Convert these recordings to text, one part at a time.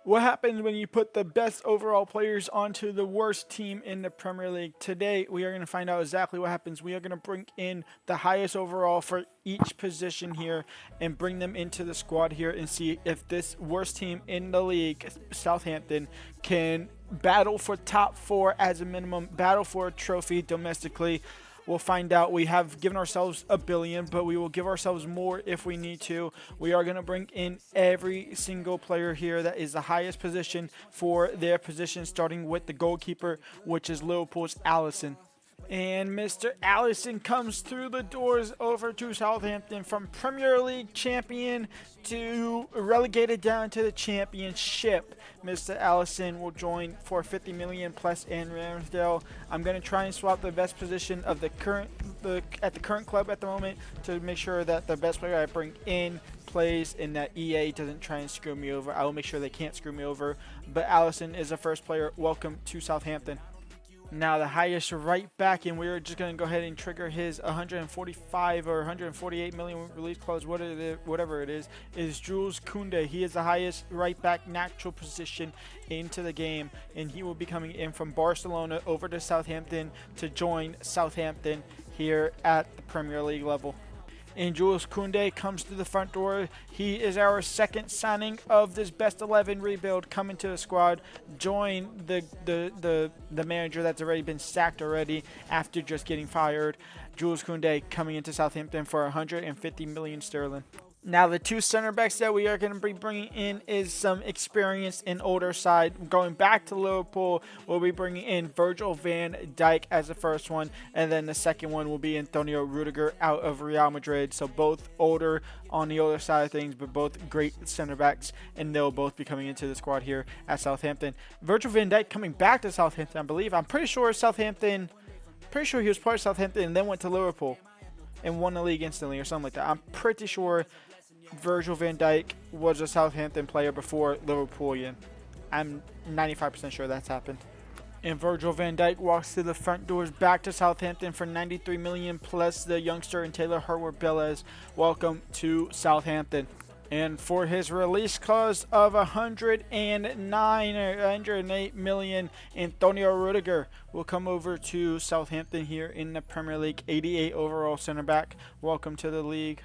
What happens when you put the best overall players onto the worst team in the Premier League? Today, we are going to find out exactly what happens. We are going to bring in the highest overall for each position here and bring them into the squad here and see if this worst team in the league, Southampton, can battle for top four as a minimum, battle for a trophy domestically. We'll find out. We have given ourselves $1 billion, but we will give ourselves more if we need to. We are going to bring in every single player here that is the highest position for their position, starting with the goalkeeper, which is Liverpool's Alisson. And Mr. Alisson comes through the doors over to Southampton from Premier League champion to relegated down to the championship. Mr. Alisson will join for 50 million plus in Ramsdale. I'm going to try and swap the best position of the current club at the moment to make sure that the best player I bring in plays and that EA doesn't try and screw me over. I will make sure they can't screw me over. But Alisson is the first player. Welcome to Southampton. Now the highest right back, and we're just going to go ahead and trigger his 145 or 148 million release clause, whatever it is Jules Koundé. He is the highest right back natural position into the game, and he will be coming in from Barcelona over to Southampton to join Southampton here at the Premier League level. And Jules Koundé comes through the front door. He is our second signing of this best 11 rebuild coming to the squad. Join the manager that's already been sacked already after just getting fired. Jules Koundé coming into Southampton for 150 million sterling. Now the two center backs that we are going to be bringing in is some experience in older side. Going back to Liverpool, we'll be bringing in Virgil van Dijk as the first one, and then the second one will be Antonio Rudiger out of Real Madrid. So both older on the older side of things, but both great center backs, and they'll both be coming into the squad here at Southampton. Virgil van Dijk coming back to Southampton, I believe. I'm pretty sure he was part of Southampton and then went to Liverpool and won the league instantly or something like that. I'm pretty sure Virgil van Dijk was a Southampton player before Liverpoolian. I'm 95% sure that's happened. And Virgil van Dijk walks through the front doors back to Southampton for 93 million plus the youngster and Taylor Harwood-Bellis. Welcome to Southampton. And for his release clause of 109 or 108 million, Antonio Rudiger will come over to Southampton here in the Premier League. 88 overall center back. Welcome to the league.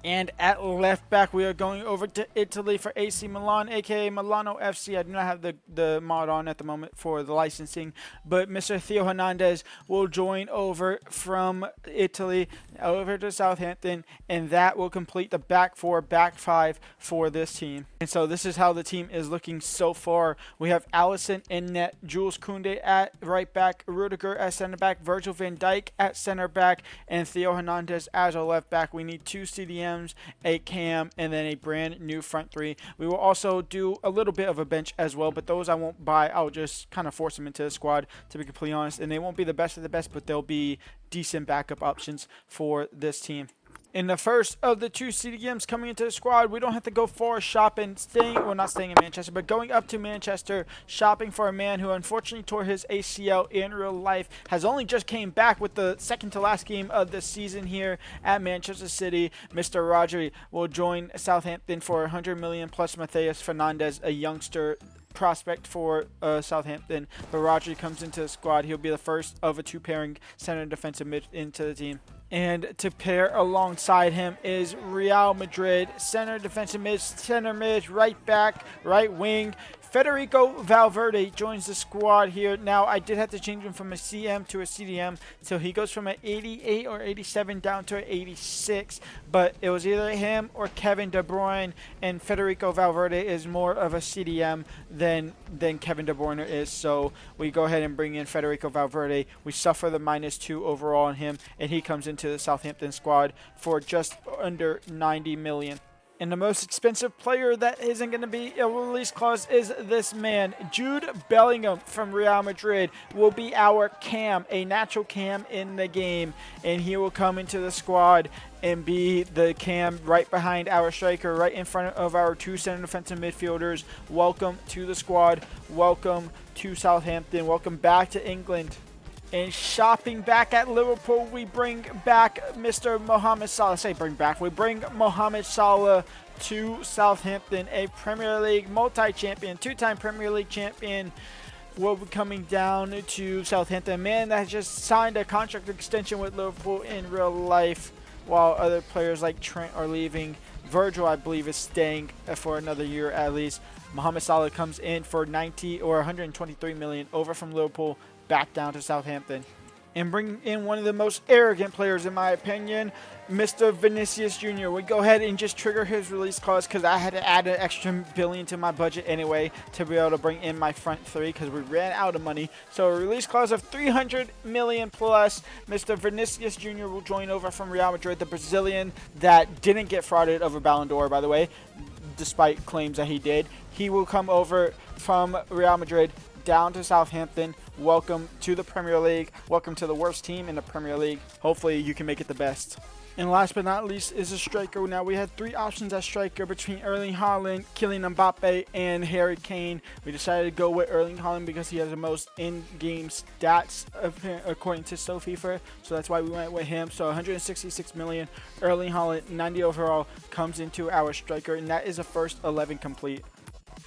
And at left back, we are going over to Italy for AC Milan, aka Milano FC. I do not have the mod on at the moment for the licensing, but Mr. Theo Hernandez will join over from Italy over to Southampton, and that will complete the back four, back five for this team. And so this is how the team is looking so far. We have Alisson in net, Jules Koundé at right back, Rudiger at center back, Virgil van Dijk at center back, and Theo Hernandez as a left back. We need two CDMs, a cam, and then a brand new front three. We will also do a little bit of a bench as well, but those I won't buy. I'll just kind of force them into the squad, to be completely honest, and they won't be the best of the best, but they'll be decent backup options for this team. In the first of the two CDMs coming into the squad, we don't have to go far shopping, not staying in Manchester, but going up to Manchester, shopping for a man who unfortunately tore his ACL in real life, has only just came back with the second to last game of the season here at Manchester City. Mr. Rodri will join Southampton for 100 million plus Matheus Fernandes, a youngster prospect for Southampton. But Rodri comes into the squad. He'll be the first of a two-pairing center defensive mid into the team. And to pair alongside him is Real Madrid, center defensive mid, center mid, right back, right wing. Federico Valverde joins the squad here. Now, I did have to change him from a CM to a CDM, so he goes from an 88 or 87 down to an 86. But it was either him or Kevin De Bruyne, and Federico Valverde is more of a CDM than Kevin De Bruyne is. So we go ahead and bring in Federico Valverde. We suffer the -2 overall on him, and he comes into the Southampton squad for just under 90 million. And the most expensive player that isn't going to be a release clause is this man. Jude Bellingham from Real Madrid will be our cam, a natural cam in the game. And he will come into the squad and be the cam right behind our striker, right in front of our two center defensive midfielders. Welcome to the squad. Welcome to Southampton. Welcome back to England. And shopping back at Liverpool, we bring back Mr. Mohamed Salah. We bring Mohamed Salah to Southampton, a Premier League multi-champion, two-time Premier League champion, will be coming down to Southampton. A man that has just signed a contract extension with Liverpool in real life, while other players like Trent are leaving. Virgil, I believe, is staying for another year at least. Mohamed Salah comes in for 90 or 123 million over from Liverpool back down to Southampton. And bring in one of the most arrogant players, in my opinion, Mr. Vinicius Jr. We go ahead and just trigger his release clause because I had to add an extra billion to my budget anyway to be able to bring in my front three because we ran out of money. So a release clause of 300 million plus. Mr. Vinicius Jr. will join over from Real Madrid, the Brazilian that didn't get frauded over Ballon d'Or, by the way, despite claims that he did. He will come over from Real Madrid down to Southampton. Welcome to the Premier League. Welcome to the worst team in the Premier League. Hopefully you can make it the best. And last but not least is a striker. Now we had three options at striker between Erling Haaland, Kylian Mbappe, and Harry Kane. We decided to go with Erling Haaland because he has the most in-game stats according to SoFIFA. So that's why we went with him. So 166 million. Erling Haaland, 90 overall, comes into our striker, and that is a first 11 complete.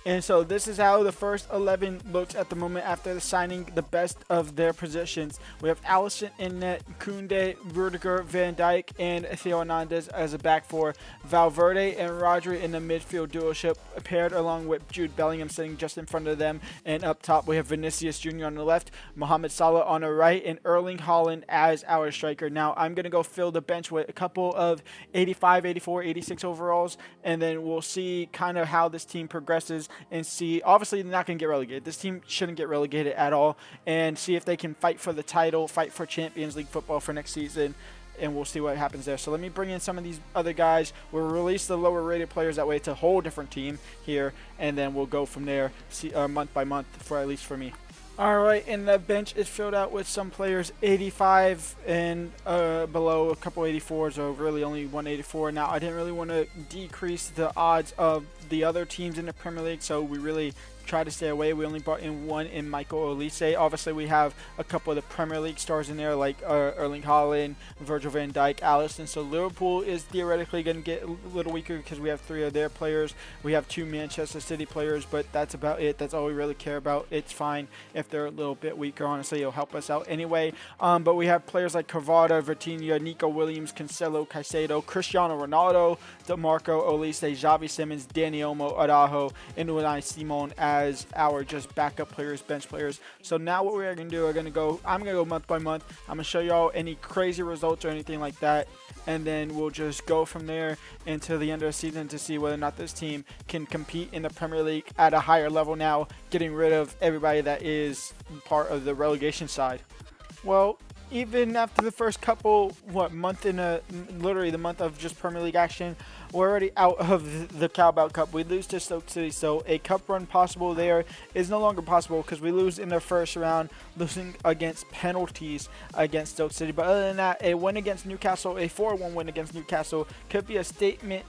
And so this is how the first 11 looks at the moment after signing the best of their positions. We have Alisson in net, Koundé, Rudiger, Van Dijk, and Theo Hernandez as a back four. Valverde and Rodri in the midfield duoship, paired along with Jude Bellingham sitting just in front of them. And up top we have Vinicius Jr. on the left, Mohamed Salah on the right, and Erling Haaland as our striker. Now I'm going to go fill the bench with a couple of 85, 84, 86 overalls, and then we'll see kind of how this team progresses and see. Obviously they're not going to get relegated. This team shouldn't get relegated at all, and see if they can fight for the title, fight for Champions League football for next season, and we'll see what happens there. So let me bring in some of these other guys. We'll release the lower rated players, that way it's a whole different team here, and then we'll go from there, see month by month, for at least for me. Alright, and the bench is filled out with some players 85 and below, a couple 84s, or really only 184. Now, I didn't really want to decrease the odds of the other teams in the Premier League, so we really try to stay away. We only brought in one in Michael Olise. Obviously, we have a couple of the Premier League stars in there, like Erling Haaland, Virgil van Dijk, Alisson. So Liverpool is theoretically going to get a little weaker because we have three of their players. We have two Manchester City players, but that's about it. That's all we really care about. It's fine if they're a little bit weaker. Honestly, it'll help us out anyway. But we have players like Cavada, Vitinha, Nico Williams, Cancelo, Caicedo, Cristiano Ronaldo, DeMarco, Olise, Xavi Simons, Dani Olmo, Araujo, and Unai Simon as our just backup players, bench players. So now what we're going to do, I'm going to go month by month. I'm going to show y'all any crazy results or anything like that, and then we'll just go from there into the end of the season to see whether or not this team can compete in the Premier League at a higher level now, getting rid of everybody that is part of the relegation side. Well, even after the first couple, literally the month of just Premier League action, we're already out of the Carabao Cup. We lose to Stoke City, so a cup run possible there is no longer possible because we lose in the first round, losing against penalties against Stoke City. But other than that, a win against Newcastle, a 4-1 win against Newcastle, could be a statement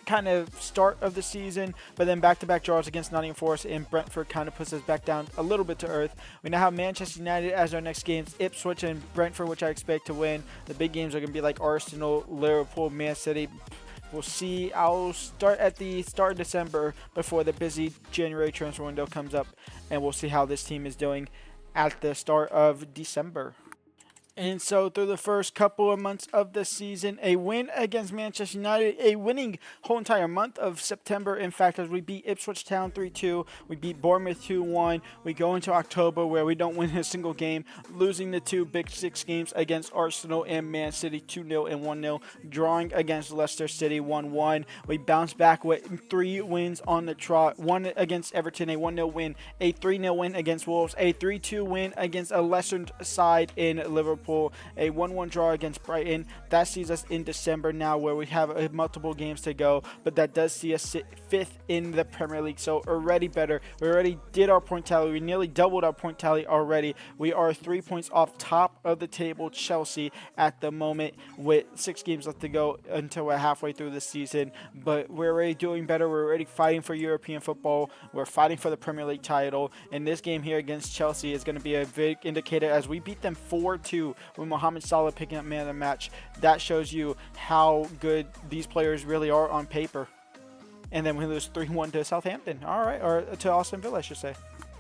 kind of start of the season. But then back-to-back draws against Nottingham Forest and Brentford kind of puts us back down a little bit to earth. We now have Manchester United as our next games, Ipswich and Brentford, which I expect to win. The big games are going to be like Arsenal, Liverpool, Man City. We'll see. I'll start at the start of December before the busy January transfer window comes up, and we'll see how this team is doing at the start of December. And so through the first couple of months of the season, a win against Manchester United, a winning whole entire month of September. In fact, as we beat Ipswich Town 3-2, we beat Bournemouth 2-1. We go into October where we don't win a single game, losing the two Big Six games against Arsenal and Man City 2-0 and 1-0, drawing against Leicester City 1-1. We bounce back with 3 wins on the trot, one against Everton, a 1-0 win, a 3-0 win against Wolves, a 3-2 win against a lesser side in Liverpool, a 1-1 draw against Brighton. That sees us in December now, where we have multiple games to go, but that does see us sit 5th in the Premier League, so already better. We already did our point tally. We nearly doubled our point tally already. We are 3 points off top of the table Chelsea at the moment, with 6 games left to go until we're halfway through the season, but we're already doing better. We're already fighting for European football. We're fighting for the Premier League title, and this game here against Chelsea is going to be a big indicator as we beat them 4-2 with Mohamed Salah picking up man of the match. That shows you how good these players really are on paper. And then we lose 3-1 to Southampton. All right, or to Aston Villa, I should say.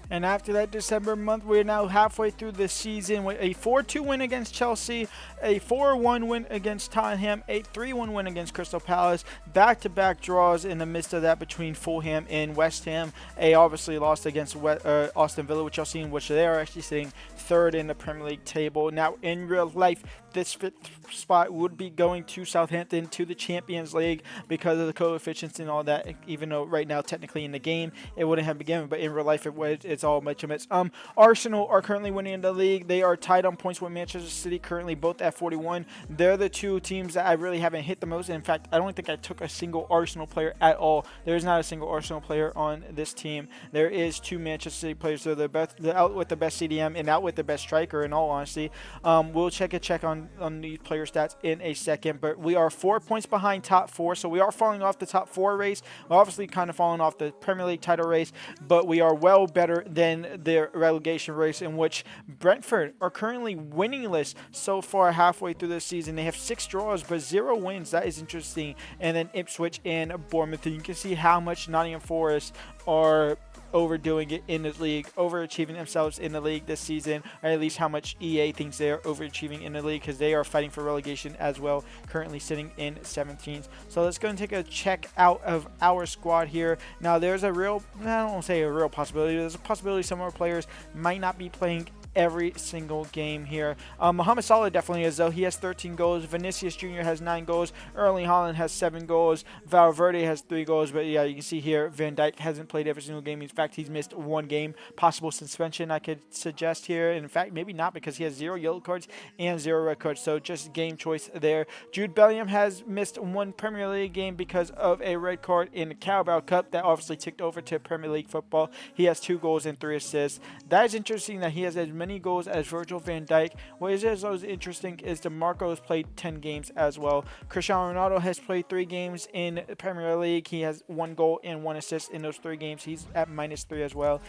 And after that December month, we're now halfway through the season with a 4-2 win against Chelsea, a 4-1 win against Tottenham, a 3-1 win against Crystal Palace, back-to-back draws in the midst of that between Fulham and West Ham, a obviously lost against Aston Villa, which y'all seen, which they are actually sitting third in the Premier League table. Now, in real life, this fifth spot would be going to Southampton to the Champions League because of the coefficients and all that, even though right now, technically in the game, it wouldn't have begun, but in real life, it would. It's all much of it. Arsenal are currently winning the league. They are tied on points with Manchester City, currently both at 41. They're the two teams that I really haven't hit the most. In fact, I don't think I took a single Arsenal player at all. There is not a single Arsenal player on this team. There is two Manchester City players. They're the best. They're out with the best CDM and out with the best striker, in all honesty. We'll check on the player stats in a second, but we are 4 points behind top four, so we are falling off the top four race. We're obviously kind of falling off the Premier League title race, but we are well better than the relegation race, in which Brentford are currently winningless so far halfway through the season. They have 6 draws but 0 wins. That is interesting. And then Ipswich and Bournemouth. And you can see how much Nottingham Forest are overdoing it in the league, overachieving themselves in the league this season, or at least how much EA thinks they are overachieving in the league, because they are fighting for relegation as well, currently sitting in 17th. So let's go and take a check out of our squad here. Now, there's a real, I don't want to say a real possibility, there's a possibility some of our players might not be playing every single game here. Mohamed Salah definitely is, though. He has 13 goals. Vinicius Jr. has 9 goals. Erling Haaland has 7 goals. Valverde has 3 goals. But yeah, you can see here, Van Dijk hasn't played every single game. In fact, he's missed 1 game. Possible suspension, I could suggest here. In fact, maybe not, because he has 0 yellow cards and 0 red cards. So just game choice there. Jude Bellingham has missed 1 Premier League game because of a red card in the Carabao Cup. That obviously ticked over to Premier League football. He has 2 goals and 3 assists. That is interesting that he has as many goals as Virgil van Dijk. What is also interesting is DeMarco has played 10 games as well. Cristiano Ronaldo has played 3 games in Premier League. He has 1 goal and 1 assist in those 3 games. He's at -3 as well.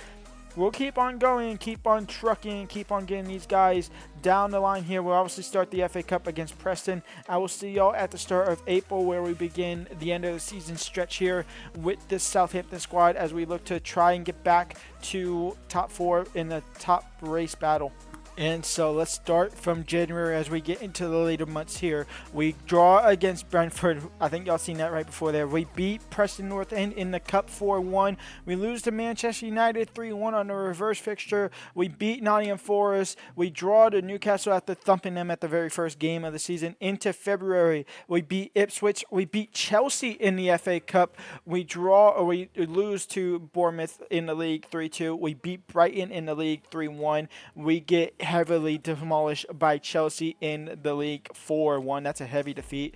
We'll keep on going, keep on trucking, keep on getting these guys down the line here. We'll obviously start the FA Cup against Preston. I will see y'all at the start of April, where we begin the end of the season stretch here with this Southampton squad, as we look to try and get back to top 4 in the top race battle. And so let's start from January as we get into the later months here. We draw against Brentford. I think y'all seen that right before there. We beat Preston North End in the Cup 4-1. We lose to Manchester United 3-1 on the reverse fixture. We beat Nottingham Forest. We draw to Newcastle after thumping them at the very first game of the season. Into February, we beat Ipswich. We beat Chelsea in the FA Cup. We lose to Bournemouth in the league 3-2. We beat Brighton in the league 3-1. We get heavily demolished by Chelsea in the league 4-1. That's a heavy defeat.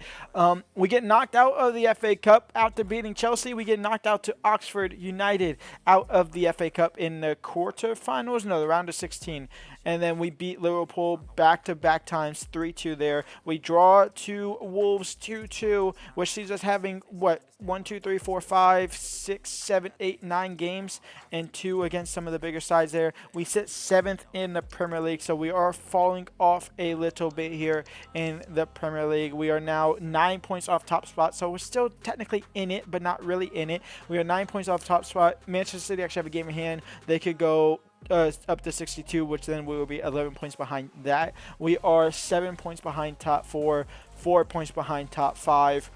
We get knocked out of the FA Cup after beating Chelsea. We get knocked out to Oxford United out of the FA Cup in the quarterfinals. No, the round of 16. And then we beat Liverpool back-to-back times, 3-2 there. We draw to Wolves 2-2, which sees us having, 1, 2, 3, 4, 5, 6, 7, 8, 9 games, and 2 against some of the bigger sides there. We sit 7th in the Premier League, so we are falling off a little bit here in the Premier League. We are now 9 points off top spot, so we're still technically in it, but not really in it. We are 9 points off top spot. Manchester City actually have a game in hand. They could go up to 62, which then we will be 11 points behind that. We are 7 points behind top 4, 4 points behind top 5.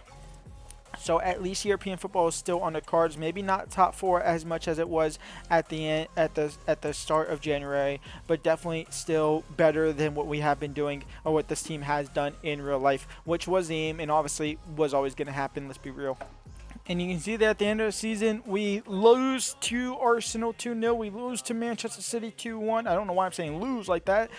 So at least European football is still on the cards. Maybe not top 4 as much as it was at the end, at the start of January, but definitely still better than what we have been doing, or what this team has done in real life, which was the aim and obviously was always going to happen. Let's be real. And you can see that at the end of the season, we lose to Arsenal 2-0. We lose to Manchester City 2-1. I don't know why I'm saying lose like that.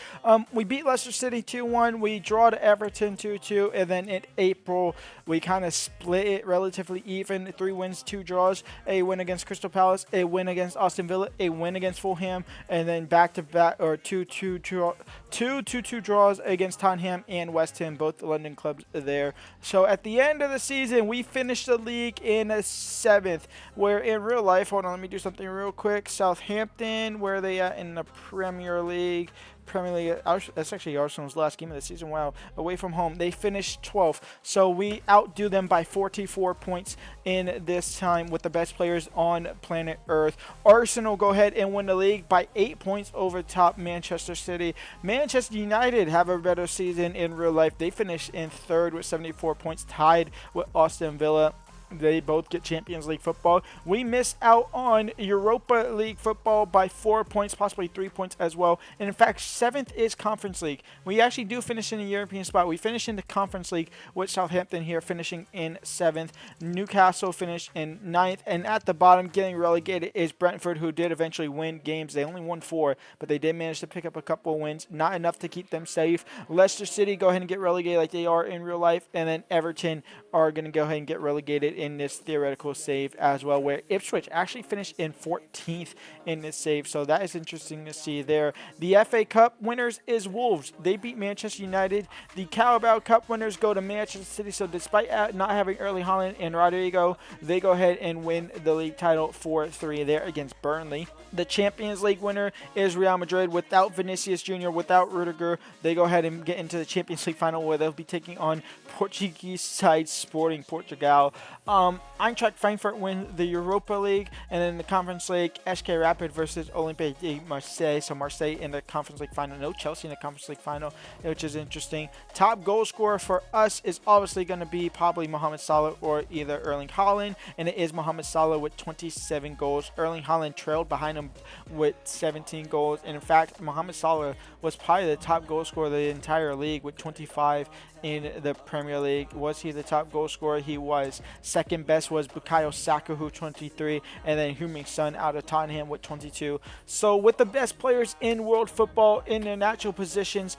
We beat Leicester City 2-1. We draw to Everton 2-2. And then in April, we kind of split it relatively even. 3 wins, 2 draws. A win against Crystal Palace. A win against Aston Villa. A win against Fulham. And then back-to-back, or 2-2 draws against Tottenham and West Ham, both the London clubs there. So at the end of the season, we finished the league in in 7th. Where in real life, hold on, let me do something real quick. Southampton, where are they at in the Premier League? That's actually Arsenal's last game of the season. Wow, away from home, they finished 12th. So we outdo them by 44 points in this time with the best players on planet Earth. Arsenal go ahead and win the league by 8 points over top Manchester City. Manchester United have a better season in real life. They finished in 3rd with 74 points, tied with Aston Villa. They both get Champions League football. We missed out on Europa League football by 4 points, possibly 3 points as well. And in fact, 7th is Conference League. We actually do finish in a European spot. We finish in the Conference League with Southampton here finishing in 7th. Newcastle finished in 9th. And at the bottom, getting relegated is Brentford, who did eventually win games. They only won 4, but they did manage to pick up a couple of wins. Not enough to keep them safe. Leicester City go ahead and get relegated like they are in real life. And then Everton are going to go ahead and get relegated in this theoretical save as well, where Ipswich actually finished in 14th in this save. So that is interesting to see there. The FA Cup winners is Wolves. They beat Manchester United. The Carabao Cup winners go to Manchester City. So despite not having Erling Haaland and Rodrigo, they go ahead and win the league title 4-3 there against Burnley. The Champions League winner is Real Madrid without Vinicius Jr., without Rudiger. They go ahead and get into the Champions League final where they'll be taking on Portuguese side Sporting Portugal. Eintracht Frankfurt win the Europa League, and then the Conference League, SK Rapid versus Olympique de Marseille. So Marseille in the Conference League final. No Chelsea in the Conference League final, which is interesting. Top goal scorer for us is obviously going to be probably Mohamed Salah or either Erling Haaland, and it is Mohamed Salah with 27 goals. Erling Haaland trailed behind him with 17 goals, and in fact, Mohamed Salah was probably the top goal scorer of the entire league with 25 in the Premier League. Was he the top goal scorer? He was. Second best was Bukayo Saka, who 23, and then Heung-min Son out of Tottenham with 22. So with the best players in world football in their natural positions,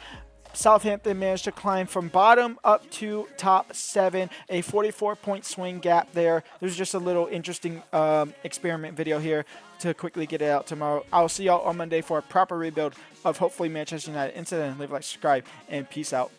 Southampton managed to climb from bottom up to top 7, a 44-point swing gap there. There's just a little interesting experiment video here to quickly get it out tomorrow. I'll see y'all on Monday for a proper rebuild of hopefully Manchester United. Until then, leave a like, subscribe, and peace out.